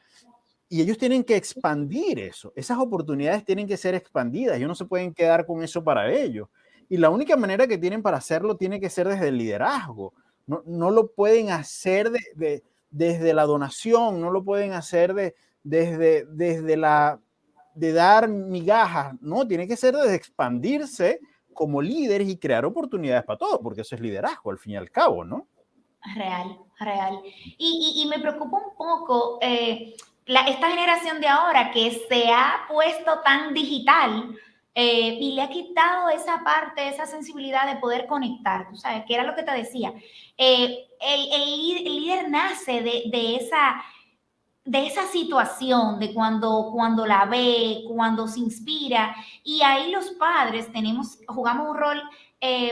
[SPEAKER 1] y ellos tienen que expandir eso. Esas oportunidades tienen que ser expandidas. Ellos no se pueden quedar con eso para ellos. Y la única manera que tienen para hacerlo tiene que ser desde el liderazgo. No lo pueden hacer desde la donación, no lo pueden hacer desde de dar migajas. No, tiene que ser desde expandirse como líderes y crear oportunidades para todos, porque eso es liderazgo al fin y al cabo, ¿no?
[SPEAKER 2] Real, real. Y me preocupa un poco esta generación de ahora que se ha puesto tan digital y le ha quitado esa parte, esa sensibilidad de poder conectar, tú sabes, que era lo que te decía. El líder nace de esa situación, de cuando la ve, cuando se inspira, y ahí los padres jugamos un rol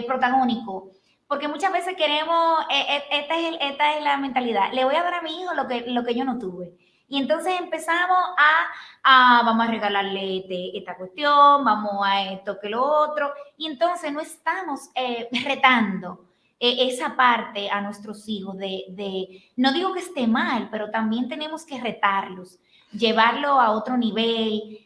[SPEAKER 2] protagónico, porque muchas veces queremos, esta es la mentalidad, le voy a dar a mi hijo lo que yo no tuve. Y entonces empezamos vamos a regalarle esta cuestión, vamos a esto que lo otro, y entonces no estamos retando esa parte a nuestros hijos no digo que esté mal, pero también tenemos que retarlos, llevarlo a otro nivel.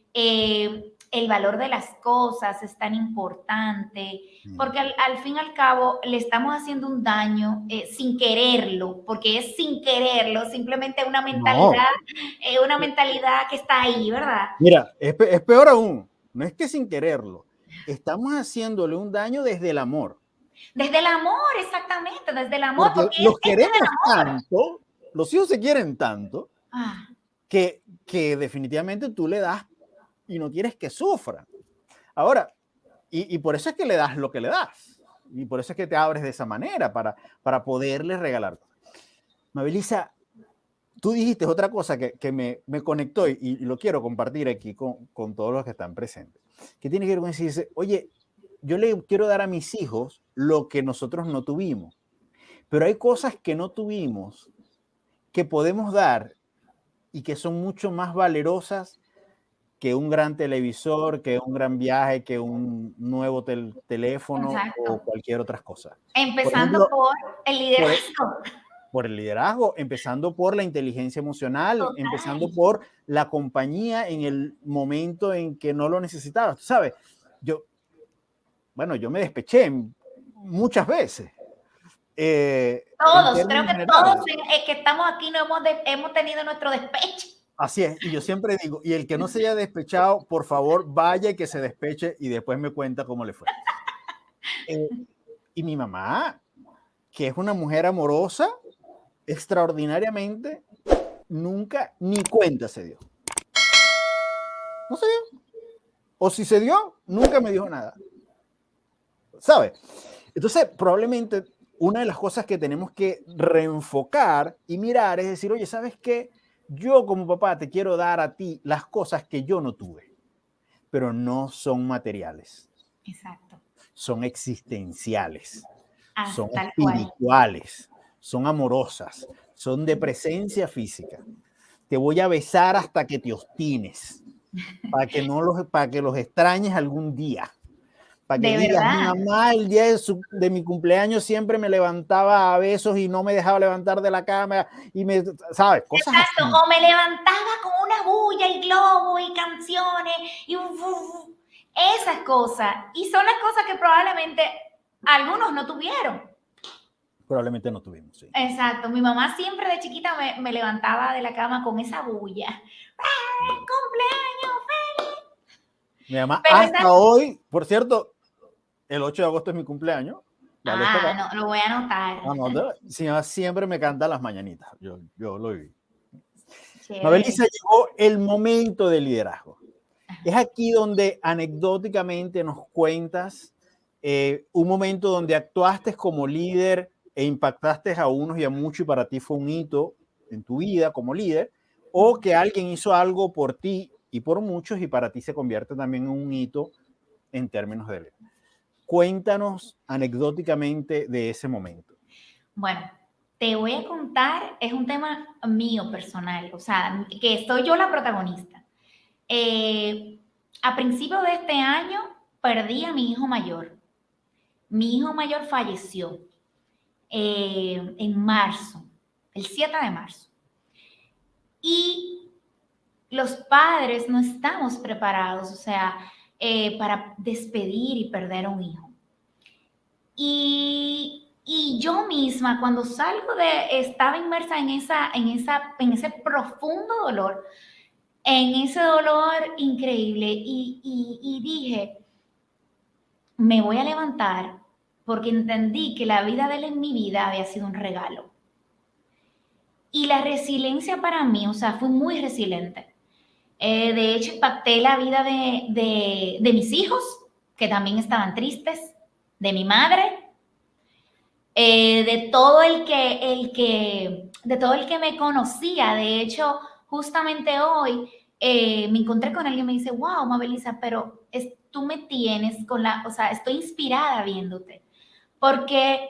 [SPEAKER 2] El valor de las cosas es tan importante, porque al fin y al cabo le estamos haciendo un daño sin quererlo, porque es sin quererlo, simplemente
[SPEAKER 1] No.
[SPEAKER 2] una mentalidad que está ahí, ¿verdad?
[SPEAKER 1] Mira, es peor aún. No es que sin quererlo. Estamos haciéndole un daño desde el amor.
[SPEAKER 2] Desde el amor, exactamente, desde el amor,
[SPEAKER 1] Porque
[SPEAKER 2] porque
[SPEAKER 1] los
[SPEAKER 2] es desde
[SPEAKER 1] queremos
[SPEAKER 2] el amor.
[SPEAKER 1] tanto, los hijos se quieren tanto,
[SPEAKER 2] Ah,
[SPEAKER 1] que definitivamente tú le das y no quieres que sufran. Ahora, y por eso es que le das lo que le das. Y por eso es que te abres de esa manera, para poderles regalar. Mabelisa, tú dijiste otra cosa que me conectó y lo quiero compartir aquí con todos los que están presentes. Que tiene que ver con decirse, oye, yo le quiero dar a mis hijos lo que nosotros no tuvimos, pero hay cosas que no tuvimos que podemos dar y que son mucho más valerosas que un gran televisor, que un gran viaje, que un nuevo teléfono o
[SPEAKER 2] exacto.
[SPEAKER 1] cualquier otra cosa. Por
[SPEAKER 2] Empezando
[SPEAKER 1] ejemplo,
[SPEAKER 2] por el
[SPEAKER 1] por,
[SPEAKER 2] liderazgo.
[SPEAKER 1] por el liderazgo, empezando por la inteligencia emocional,
[SPEAKER 2] Total.
[SPEAKER 1] empezando por la compañía en el momento en que no lo necesitabas. Tú sabes, yo, bueno, yo me despeché muchas veces, en
[SPEAKER 2] Todos, creo
[SPEAKER 1] términos
[SPEAKER 2] que todos
[SPEAKER 1] generales.
[SPEAKER 2] que estamos aquí no hemos tenido nuestro despecho.
[SPEAKER 1] Así es, y yo siempre digo, y el que no se haya despechado, por favor, vaya y que se despeche y después me cuenta cómo le fue. Eh, y mi mamá, que es una mujer amorosa, extraordinariamente, nunca ni cuenta se dio. No se dio. O si se dio, nunca me dijo nada. ¿Sabes? Entonces, probablemente una de las cosas que tenemos que reenfocar y mirar es decir, oye, ¿sabes qué? Yo como papá te quiero dar a ti las cosas que yo no tuve, pero no son materiales,
[SPEAKER 2] Exacto.
[SPEAKER 1] son existenciales, son
[SPEAKER 2] Tal cual.
[SPEAKER 1] espirituales, son amorosas, son de presencia física. Te voy a besar hasta que te obstines, para que los extrañes algún día. Para que
[SPEAKER 2] De
[SPEAKER 1] digas, mi
[SPEAKER 2] verdad.
[SPEAKER 1] mamá el día de mi cumpleaños siempre me levantaba a besos y no me dejaba levantar de la cama y me, ¿sabes? Cosas
[SPEAKER 2] Exacto.
[SPEAKER 1] así.
[SPEAKER 2] O me levantaba con una bulla y globo y canciones y esas cosas. Y son las cosas que probablemente algunos no tuvieron.
[SPEAKER 1] probablemente no tuvimos, sí.
[SPEAKER 2] Exacto, mi mamá siempre de chiquita me levantaba de la cama con esa bulla. ¡Ah, cumpleaños!
[SPEAKER 1] Mi mamá
[SPEAKER 2] Pero esa,
[SPEAKER 1] hasta hoy, por cierto, el 8 de agosto es mi cumpleaños, vale destacar.
[SPEAKER 2] no, lo voy a anotar.
[SPEAKER 1] Sí, mi mamá siempre me canta las mañanitas, yo lo viví.
[SPEAKER 2] Chévere.
[SPEAKER 1] Mabelisa, llegó el momento del liderazgo. Es aquí donde anecdóticamente nos cuentas un momento donde actuaste como líder e impactaste a unos y a muchos y para ti fue un hito en tu vida como líder, o que alguien hizo algo por ti y por muchos y para ti se convierte también en un hito en términos de líder. Cuéntanos anecdóticamente de ese momento.
[SPEAKER 2] Bueno, te voy a contar, es un tema mío personal, o sea, que soy yo la protagonista. A principio de este año perdí a mi hijo mayor. Mi hijo mayor falleció en marzo, el 7 de marzo. Y los padres no estamos preparados, o sea, para despedir y perder a un hijo. Y yo misma, cuando salgo estaba inmersa en ese profundo dolor, en ese dolor increíble, y dije, me voy a levantar porque entendí que la vida de él en mi vida había sido un regalo. Y la resiliencia para mí, o sea, fui muy resiliente. De hecho, impacté la vida de mis hijos, que también estaban tristes, de mi madre, de todo el que me conocía. De hecho, justamente hoy me encontré con alguien y me dice, wow, Mabelisa, pero tú me tienes o sea, estoy inspirada viéndote. Porque,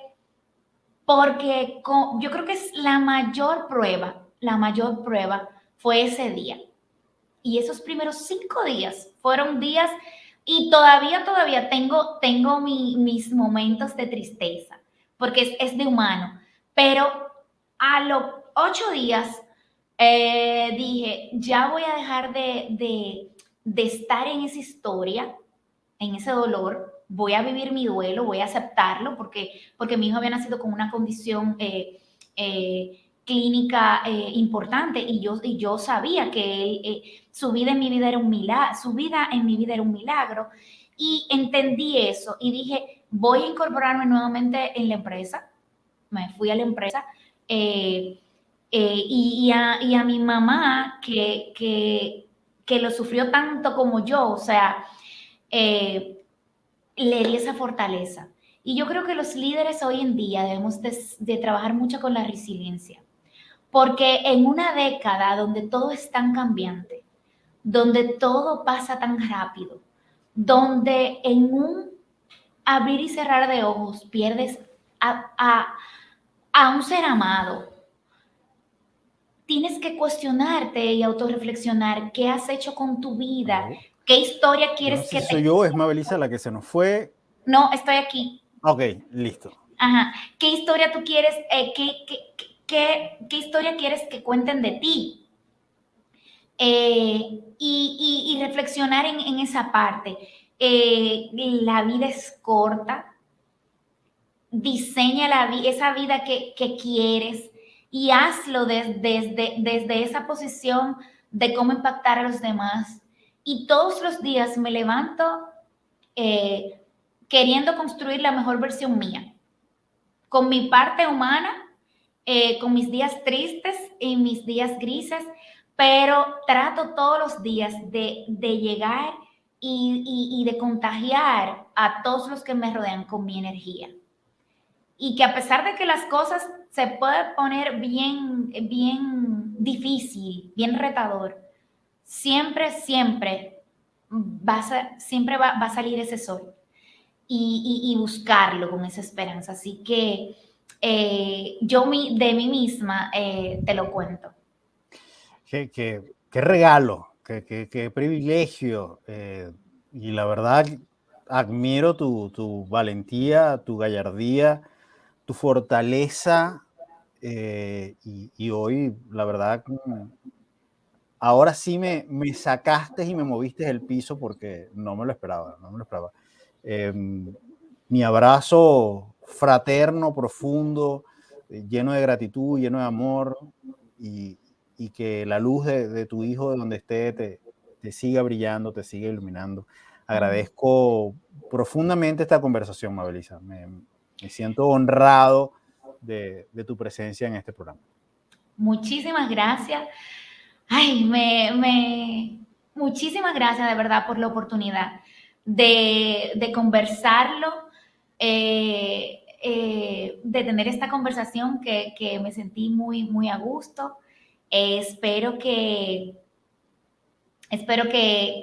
[SPEAKER 2] yo creo que es la mayor prueba fue ese día. Y esos primeros 5 días fueron días, y todavía tengo mis momentos de tristeza, porque es de humano. Pero a los 8 días dije, ya voy a dejar de estar en esa historia, en ese dolor, voy a vivir mi duelo, voy a aceptarlo, porque mi hijo había nacido con una condición clínica importante, y yo sabía que su vida en mi vida era un milagro, y entendí eso y dije, voy a incorporarme nuevamente en la empresa. Me fui a la empresa y a mi mamá que lo sufrió tanto como yo, o sea, le di esa fortaleza. Y yo creo que los líderes hoy en día debemos de trabajar mucho con la resiliencia, porque en una década donde todo es tan cambiante, donde todo pasa tan rápido, donde en un abrir y cerrar de ojos pierdes a un ser amado, tienes que cuestionarte y autorreflexionar qué has hecho con tu vida,
[SPEAKER 1] Hello.
[SPEAKER 2] qué historia
[SPEAKER 1] Yo no
[SPEAKER 2] quieres
[SPEAKER 1] sé
[SPEAKER 2] que
[SPEAKER 1] si soy
[SPEAKER 2] te...
[SPEAKER 1] yo, es Mabelisa la que se nos fue.
[SPEAKER 2] No, estoy aquí.
[SPEAKER 1] Ok, listo.
[SPEAKER 2] Ajá. ¿Qué historia tú quieres, qué historia quieres que cuenten de ti? Y reflexionar en esa parte. La vida es corta, diseña esa vida que quieres y hazlo desde esa posición de cómo impactar a los demás. Y todos los días me levanto eh, queriendo construir la mejor versión mía, con mi parte humana, con mis días tristes y mis días grises, pero trato todos los días de llegar y de contagiar a todos los que me rodean con mi energía. Y que a pesar de que las cosas se pueden poner bien difícil, bien retador, siempre va a salir ese sol, y buscarlo con esa esperanza. Así que de mí misma te lo cuento.
[SPEAKER 1] Qué regalo, qué privilegio. Y la verdad, admiro tu valentía, tu gallardía, tu fortaleza. Y hoy, la verdad, ahora sí me sacaste y me moviste del piso porque no me lo esperaba, no me lo esperaba. Mi abrazo fraterno, profundo, lleno de gratitud, lleno de amor y que la luz de tu hijo, de donde esté, te siga brillando, te siga iluminando. Agradezco profundamente esta conversación, Mabelisa. Me siento honrado de tu presencia en este programa.
[SPEAKER 2] Muchísimas gracias. Ay, muchísimas gracias de verdad por la oportunidad de conversarlo, de tener esta conversación que me sentí muy, muy a gusto. Espero que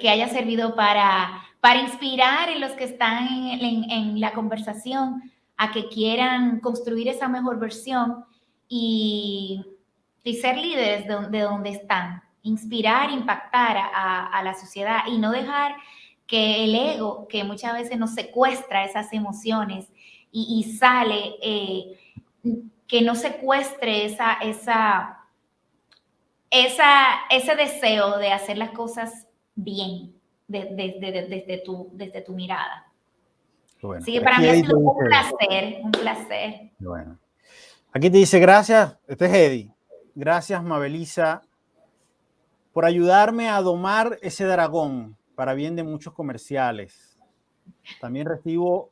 [SPEAKER 2] haya servido para inspirar en los que están en la conversación a que quieran construir esa mejor versión y ser líderes de donde están, inspirar, impactar a la sociedad y no dejar que el ego, que muchas veces nos secuestra esas emociones y sale, que no secuestre ese deseo de hacer las cosas bien desde tu mirada.
[SPEAKER 1] Bueno,
[SPEAKER 2] Así que para mí ha
[SPEAKER 1] Eddie
[SPEAKER 2] sido un placer, un placer.
[SPEAKER 1] Bueno, aquí te dice gracias, este es Eddie. Gracias, Mabelisa, por ayudarme a domar ese dragón para bien de muchos comerciales. También recibo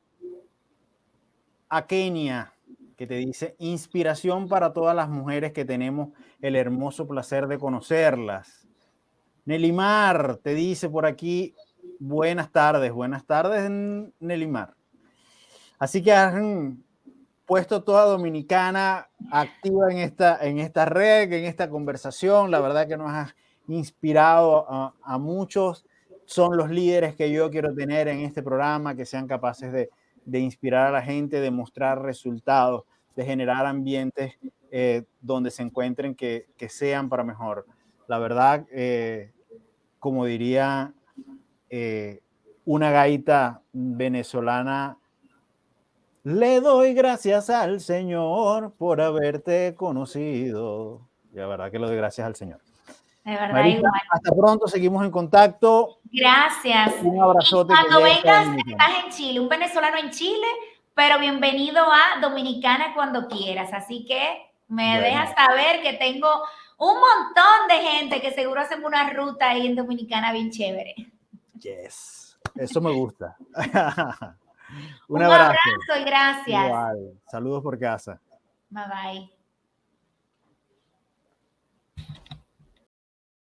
[SPEAKER 1] a Kenia, que te dice inspiración para todas las mujeres que tenemos el hermoso placer de conocerlas. Nelimar te dice por aquí, buenas tardes, Nelimar. Así que han puesto toda Dominicana activa en esta red, en esta conversación. La verdad que nos ha inspirado a muchos. Son los líderes que yo quiero tener en este programa, que sean capaces de inspirar a la gente, de mostrar resultados, de generar ambientes donde se encuentren que sean para mejor. La verdad, como diría una gaita venezolana, le doy gracias al Señor por haberte conocido. La verdad que le doy gracias al Señor.
[SPEAKER 2] De verdad,
[SPEAKER 1] Marita,
[SPEAKER 2] igual.
[SPEAKER 1] hasta pronto, seguimos en contacto.
[SPEAKER 2] Gracias.
[SPEAKER 1] Un
[SPEAKER 2] Y
[SPEAKER 1] abrazote que
[SPEAKER 2] cuando
[SPEAKER 1] llegue hasta
[SPEAKER 2] vengas,
[SPEAKER 1] Dominicana.
[SPEAKER 2] estás en Chile, un venezolano en Chile, pero bienvenido a Dominicana cuando quieras. Así que me dejas saber que tengo un montón de gente que seguro hacen una ruta ahí en Dominicana bien chévere.
[SPEAKER 1] Yes, eso me gusta. Un
[SPEAKER 2] Un
[SPEAKER 1] abrazo.
[SPEAKER 2] abrazo y gracias.
[SPEAKER 1] Igual. Saludos por casa.
[SPEAKER 2] Bye bye.